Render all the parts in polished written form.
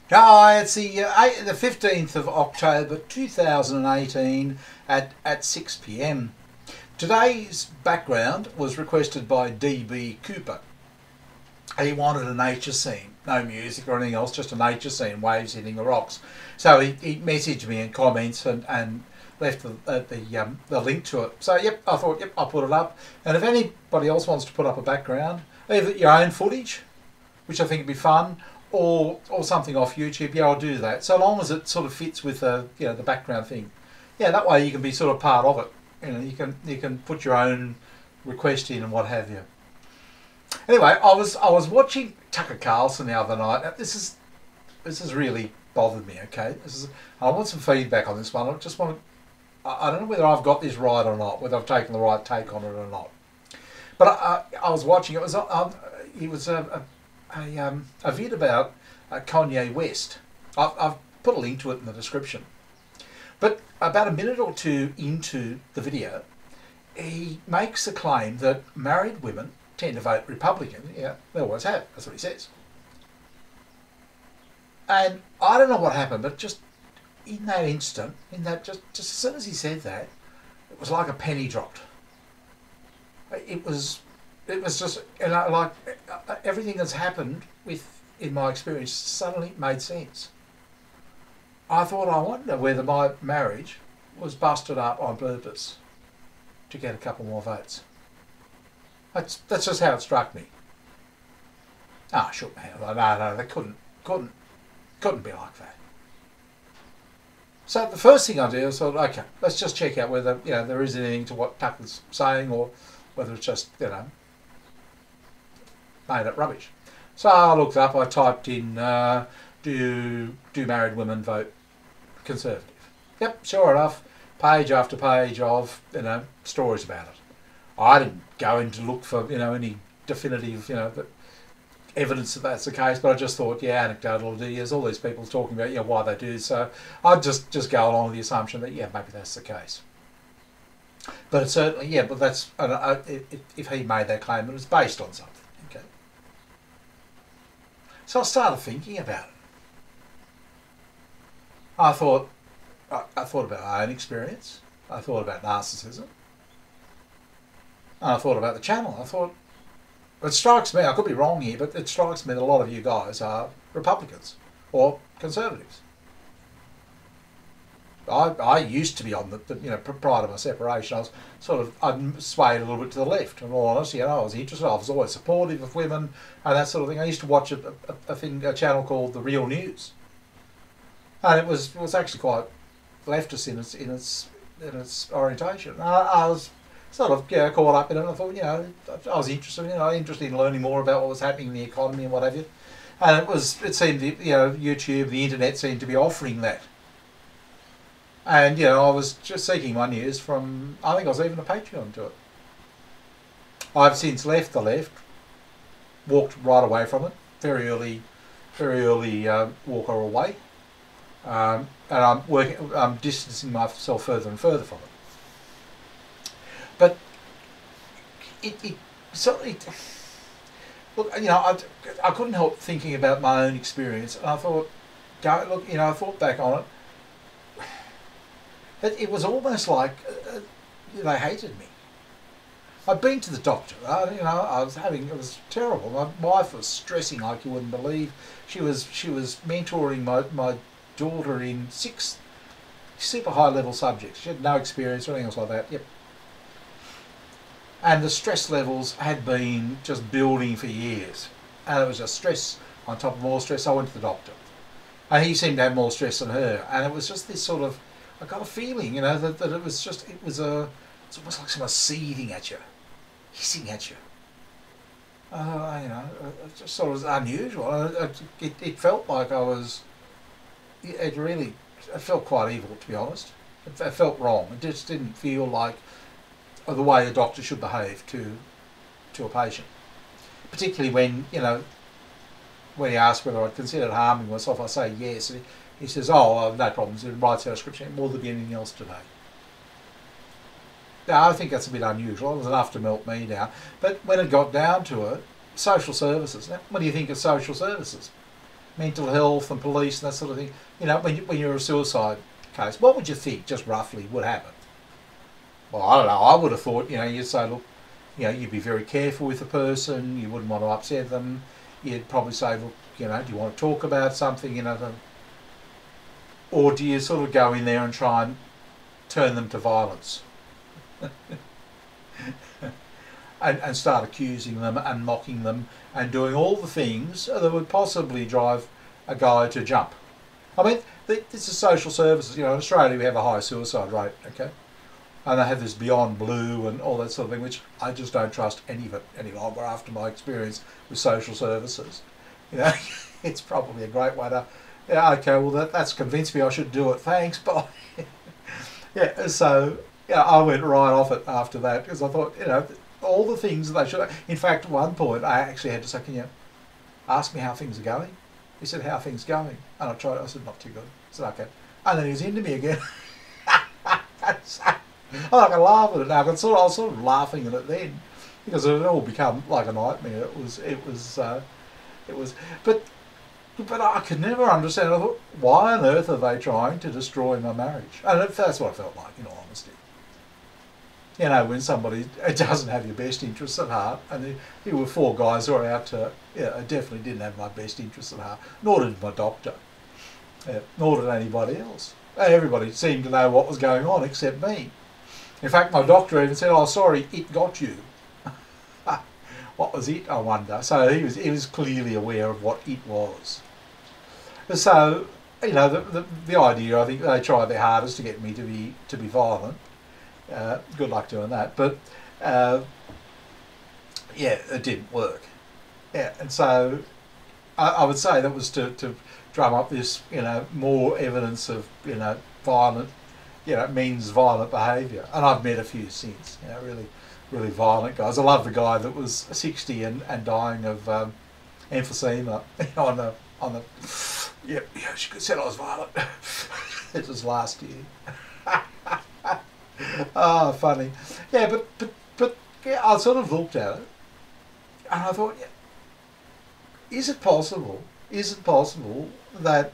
Hi, it's the 15th of October 2018 at 6 p.m. Today's background was requested by DB Cooper. He wanted a nature scene, no music or anything else, just a nature scene, waves hitting the rocks. So he messaged me in comments and left the link to it. So yep, I thought yep, I'll put it up. And if anybody else wants to put up a background, either your own footage, which I think would be fun, or something off YouTube, yeah, I'll do that. So long as it sort of fits with the the background thing. Yeah, that way you can be sort of part of it. You can put your own request in and what have you. Anyway, I was watching Tucker Carlson the other night. Now, this has really bothered me. Okay, I want some feedback on this one. I don't know whether I've got this right or not, whether I've taken the right take on it or not. But I was watching. It was a vid about Kanye West. I've put a link to it in the description. But about a minute or two into the video, he makes the claim that married women tend to vote Republican. Yeah, they always have. That's what he says. And I don't know what happened, but just in that instant, just as soon as he said that, it was like a penny dropped. It was just like everything that's happened in my experience suddenly made sense. I thought, I wonder whether my marriage was busted up on purpose to get a couple more votes. That's just how it struck me. Ah, shook my head. No, they couldn't be like that. So the first thing I did was thought, okay, let's just check out whether there is anything to what Tucker's saying or whether it's just made up rubbish. So I looked up. I typed in do married women vote Conservative? Yep, sure enough, page after page of stories about it. I didn't go in to look for any definitive evidence that that's the case, but I just thought, yeah, anecdotal. There's all these people talking about why they do. So I'd just go along with the assumption that maybe that's the case. But it's certainly but that's if he made that claim, it was based on something. Okay. So I started thinking about it. I thought about my own experience. I thought about narcissism. And I thought about the channel. I thought, it strikes me, I could be wrong here, but it strikes me that a lot of you guys are Republicans or Conservatives. I used to be on the prior to my separation, I'd swayed a little bit to the left. In all honesty, I was interested. I was always supportive of women and that sort of thing. I used to watch a channel called The Real News, and it was actually quite leftist in its orientation. I was sort of caught up in it. And I thought I was interested in learning more about what was happening in the economy and what have you. And it seemed YouTube, the internet seemed to be offering that. And I was just seeking my news from, I think I was even a Patreon to it. I've since left the left, walked right away from it, very early walker away, and I'm distancing myself further and further from it. But look, I couldn't help thinking about my own experience, and I thought, I thought back on it. It was almost like they hated me. I'd been to the doctor. It was terrible. My wife was stressing like you wouldn't believe. She was mentoring my daughter in 6 super high level subjects. She had no experience or anything else like that. Yep. And the stress levels had been just building for years. And it was just stress on top of more stress. I went to the doctor. And he seemed to have more stress than her. And it was just this sort of, I got a feeling, that it was it's almost like someone seething at you, hissing at you. It just sort of unusual. It felt like it felt quite evil, to be honest. It felt wrong. It just didn't feel like the way a doctor should behave to a patient. Particularly when he asked whether I'd considered harming myself, I say yes. He says, no problems, he writes out a scripture, will there be anything else today? Now, I think that's a bit unusual. It was enough to melt me down. But when it got down to it, social services. Now, what do you think of social services? mental health and police and that sort of thing. You know, when you're a suicide case, what would you think, just roughly, would happen? Well, I don't know. I would have thought, you know, you'd say, look, you know, you'd be very careful with the person. You wouldn't want to upset them. You'd probably say, look, you know, do you want to talk about something, you know, or do you sort of go in there and try and turn them to violence? and start accusing them and mocking them and doing all the things that would possibly drive a guy to jump. I mean, this is social services. You know, in Australia we have a high suicide rate, okay? And they have this Beyond Blue and all that sort of thing, which I just don't trust any of it any longer after my experience with social services. You know, it's probably a great way to, yeah, okay, well that's convinced me I should do it, thanks, bye. Yeah, so yeah, I went right off it after that because I thought, you know, all the things that they should. In fact, at one point I actually had to say, can you ask me how things are going? He said, how are things going? And I tried, I said, not too good. I said, okay. And then he was into me again. I can laugh at it now. I was sort of laughing at it then because it had all become like a nightmare. But I could never understand. I thought, why on earth are they trying to destroy my marriage? And that's what I felt like, in all honesty. You know, when somebody doesn't have your best interests at heart, and there were four guys who were out to, yeah, I definitely didn't have my best interests at heart, nor did my doctor, nor did anybody else. Everybody seemed to know what was going on except me. In fact, my doctor even said, oh, sorry, it got you. What was it, I wonder? So he was clearly aware of what it was. So, you know, the idea, I think they tried their hardest to get me to be violent. Good luck doing that. But, yeah, it didn't work. Yeah, and so I would say that was to drum up this, you know, more evidence of, you know, violent, you know, means violent behaviour. And I've met a few since, you know, really violent guys. I love the guy that was 60 and dying of emphysema on the yeah, she said I was violent. It was last year. Oh, funny. Yeah, but yeah, I sort of looked at it and I thought, yeah, is it possible that,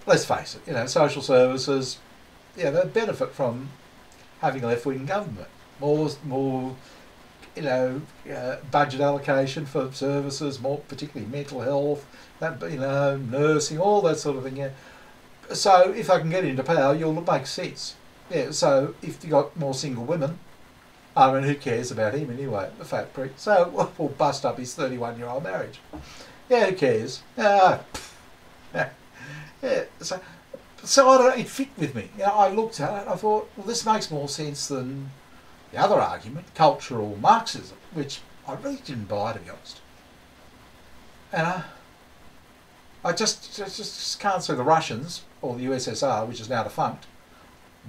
let's face it, you know, social services, yeah, they benefit from having a left-wing government. More, you know, budget allocation for services, more particularly mental health, that, you know, nursing, all that sort of thing. Yeah. So if I can get into power, you'll make sense. Yeah. So if you got more single women, I mean, who cares about him anyway? The fat prick. So we'll bust up his 31-year-old marriage. Yeah, who cares? Yeah. So I don't know, it fit with me. You know, I looked at it and I thought, well, this makes more sense than the other argument, cultural Marxism, which I really didn't buy, to be honest. And I just can't see the Russians, or the USSR, which is now defunct,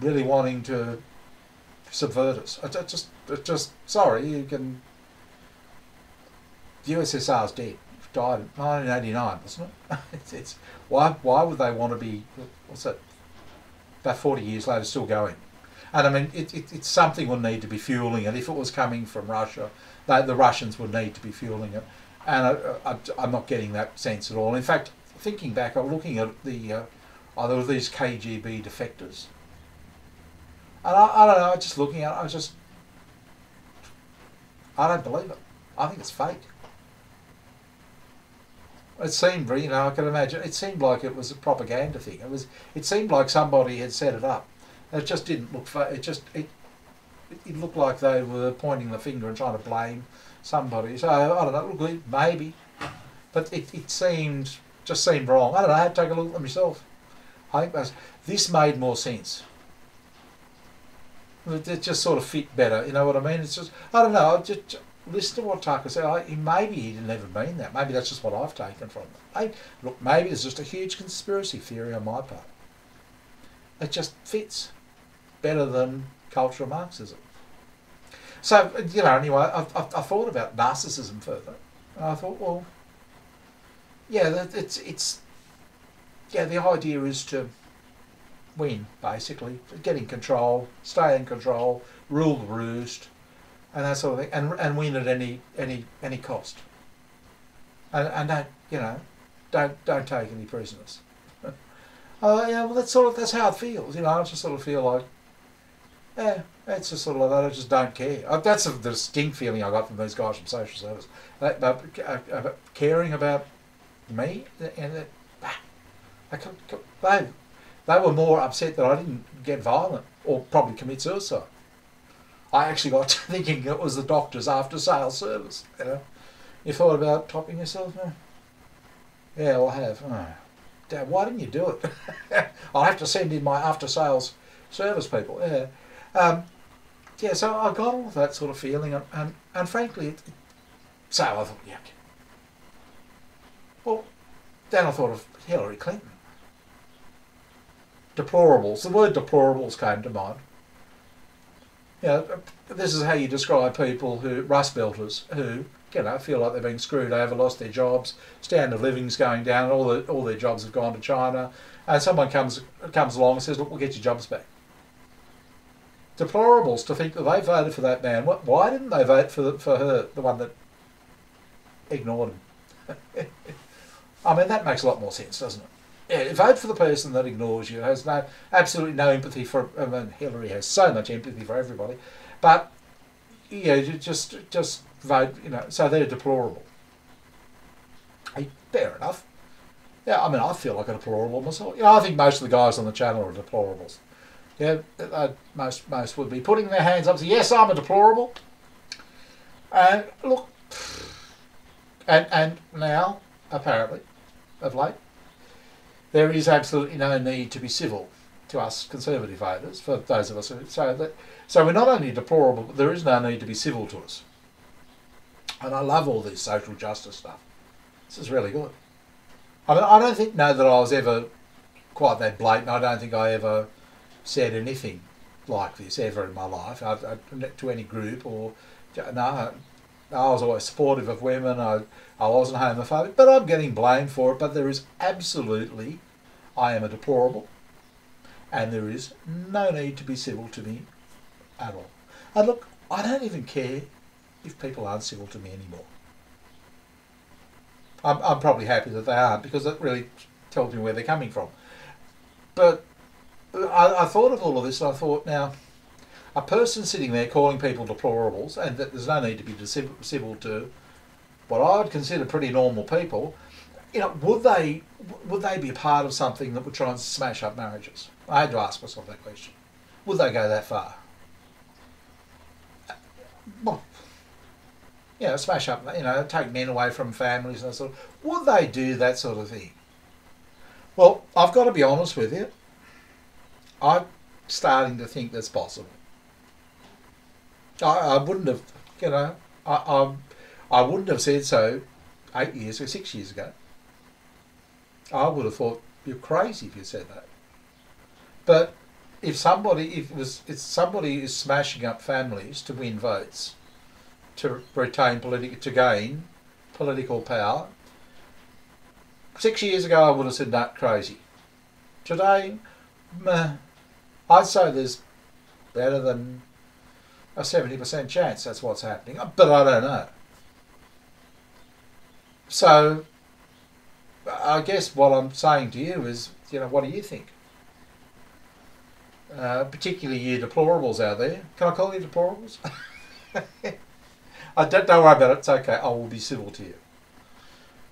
really wanting to subvert us. Sorry, you can... The USSR's dead. It died in 1989, wasn't it? Why would they want to be, what's that, about 40 years later, still going? And I mean, it's something will need to be fueling it. If it was coming from Russia, the Russians would need to be fueling it. And I'm not getting that sense at all. In fact, thinking back, I'm looking at there were these KGB defectors. And I don't know, just looking at it, I don't believe it. I think it's fake. It seemed, you know, I can imagine, it seemed like it was a propaganda thing. It seemed like somebody had set it up. It just didn't look, it looked like they were pointing the finger and trying to blame somebody. So, I don't know, look, maybe. But it just seemed wrong. I don't know, I had to take a look at it myself. I think this made more sense. It just sort of fit better, you know what I mean? It's just, I don't know, just listen to what Tucker said. Maybe he didn't ever mean that. Maybe that's just what I've taken from it. Look, maybe it's just a huge conspiracy theory on my part. It just fits better than cultural Marxism. So, you know, anyway, I thought about narcissism further. And I thought, well, yeah, the idea is to win, basically. Get in control, stay in control, rule the roost, and that sort of thing, and win at any cost. And don't, you know, don't take any prisoners. Oh yeah, well that's how it feels. You know, I just sort of feel like, yeah, it's just sort of like that. I just don't care. That's the distinct feeling I got from these guys from social service. About caring about me, and they were more upset that I didn't get violent or probably commit suicide. I actually got to thinking it was the doctor's after sales service. You know, you thought about topping yourself, no? Yeah, well, I have. Oh, Dad, why didn't you do it? I'll have to send in my after sales service people. Yeah. Yeah, so I got all of that sort of feeling, and frankly, so I thought, yeah. Well, then I thought of Hillary Clinton. Deplorables. The word deplorables came to mind. You know, this is how you describe people who, rust belters, who, you know, feel like they're being screwed over, lost their jobs, standard of living's going down, all their jobs have gone to China, and someone comes along and says, look, we'll get your jobs back. Deplorables to think that they voted for that man. Why didn't they vote for her, the one that ignored him? I mean, that makes a lot more sense, doesn't it? Yeah, vote for the person that ignores you, has absolutely no empathy for. I mean, Hillary has so much empathy for everybody, but yeah, you just vote. You know, so they're deplorable. Hey, fair enough. Yeah, I mean, I feel like a deplorable myself. You know, I think most of the guys on the channel are deplorables. Yeah, most would be putting their hands up and say, yes, I'm a deplorable. And look, and now apparently, of late, there is absolutely no need to be civil to us Conservative voters, for those of us who say that. So we're not only deplorable, but there is no need to be civil to us. And I love all this social justice stuff. This is really good. I mean, I don't know that I was ever quite that blatant. I don't think I ever said anything like this ever in my life to any group, or no. I was always supportive of women. I wasn't homophobic, but I'm getting blamed for it. But there is absolutely, I am a deplorable, and there is no need to be civil to me at all. And look, I don't even care if people aren't civil to me anymore. I'm probably happy that they aren't, because that really tells me where they're coming from. But I thought of all of this, and I thought, now, a person sitting there calling people deplorables, and that there's no need to be civil to what I would consider pretty normal people, you know, would they be a part of something that would try and smash up marriages? I had to ask myself that question. Would they go that far? Well, you know, smash up, you know, take men away from families and that sort of. Would they do that sort of thing? Well, I've got to be honest with you. I'm starting to think that's possible. I wouldn't have, you know, I wouldn't have said so 8 years or 6 years ago. I would have thought you're crazy if you said that. But if somebody is smashing up families to win votes, to gain political power, 6 years ago I would have said that crazy. Today, I'd say there's better than a 70% chance that's what's happening, but I don't know. So I guess what I'm saying to you is, you know, what do you think? Particularly you deplorables out there. Can I call you deplorables? Don't worry about it. It's okay. I will be civil to you.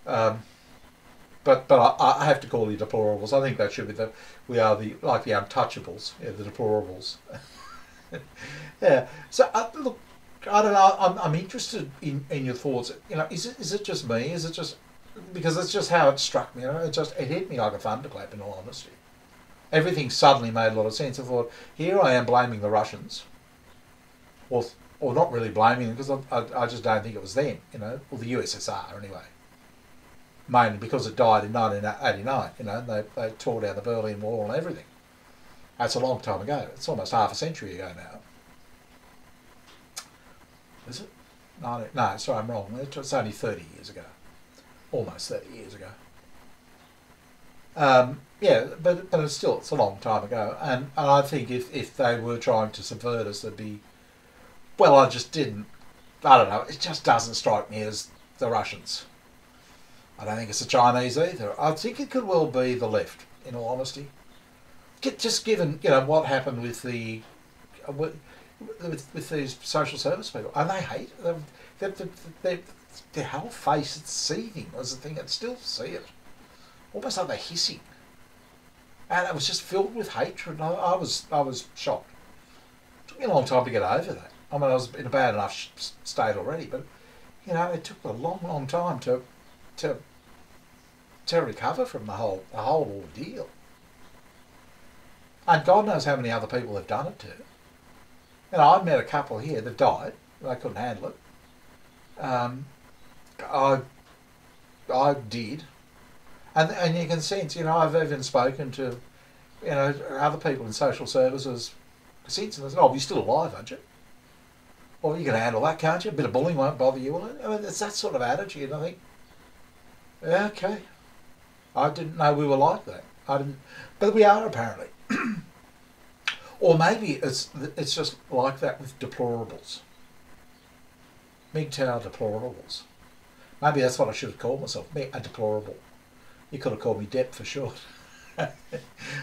But I have to call you deplorables. I think that should be we are the untouchables, yeah, the deplorables. Yeah. So look, I don't know. I'm interested in your thoughts. You know, is it just me? Is it just because it's just how it struck me? You know, it hit me like a thunderclap. In all honesty, everything suddenly made a lot of sense. I thought, here I am blaming the Russians, or not really blaming them, because I just don't think it was them. You know, or the USSR anyway. Mainly because it died in 1989. You know, they tore down the Berlin Wall and everything. That's a long time ago. It's almost half a century ago now. Is it? No, sorry, I'm wrong. It's only 30 years ago. Almost 30 years ago. Yeah, but it's a long time ago. And I think if they were trying to subvert us, there'd be... Well, I don't know. It just doesn't strike me as the Russians. I don't think it's the Chinese either. I think it could well be the left, in all honesty. Just given, what happened with the with these social service people, and they hate their whole face. It's seething. Was the thing. I'd still see it, almost like they're hissing, and it was just filled with hatred. I was shocked. It took me a long time to get over that. I mean, I was in a bad enough state already, but it took a long time to recover from the whole ordeal. And God knows how many other people have done it to. I met a couple here that died. They couldn't handle it. I did. And you can sense, I've even spoken to, other people in social services since, and they said, oh, you're still alive, aren't you? Well, you can handle that, can't you? A bit of bullying won't bother you, will it? I mean, it's that sort of attitude, I think. Yeah, okay. I didn't know we were like that. I didn't, but we are apparently. Or maybe it's just like that with deplorables. Mgtow deplorables. Maybe that's what I should have called myself, a deplorable. You could have called me Dep for short.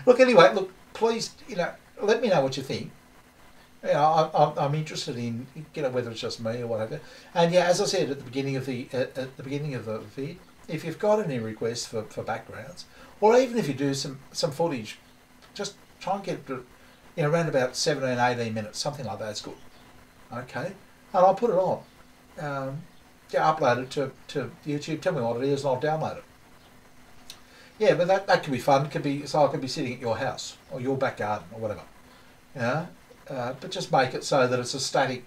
Look, anyway, please, let me know what you think. I'm interested in, whether it's just me or whatever. And yeah, as I said at the beginning of the vid, if you've got any requests for backgrounds, or even if you do some footage, just try and get it, around about 17, 18 minutes, something like that's good. Okay, and I'll put it on. Upload it to YouTube. Tell me what it is, and I'll download it. Yeah, but that could be fun. It could be I could be sitting at your house or your back garden or whatever. But just make it so that it's a static.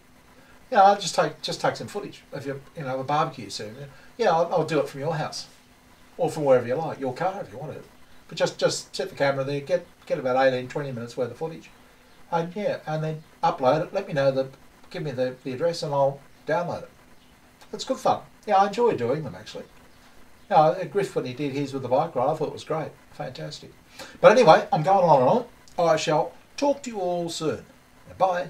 I'll just take some footage of your a barbecue soon. I'll do it from your house or from wherever you like, your car if you want to. But just set the camera there, get about 18, 20 minutes worth of footage, and then upload it. Let me know give me the address and I'll download it. It's good fun. I enjoy doing them actually. Griff, when he did his with the bike ride, I thought it was great, fantastic. But anyway, I'm going on and on. I shall talk to you all soon. Bye.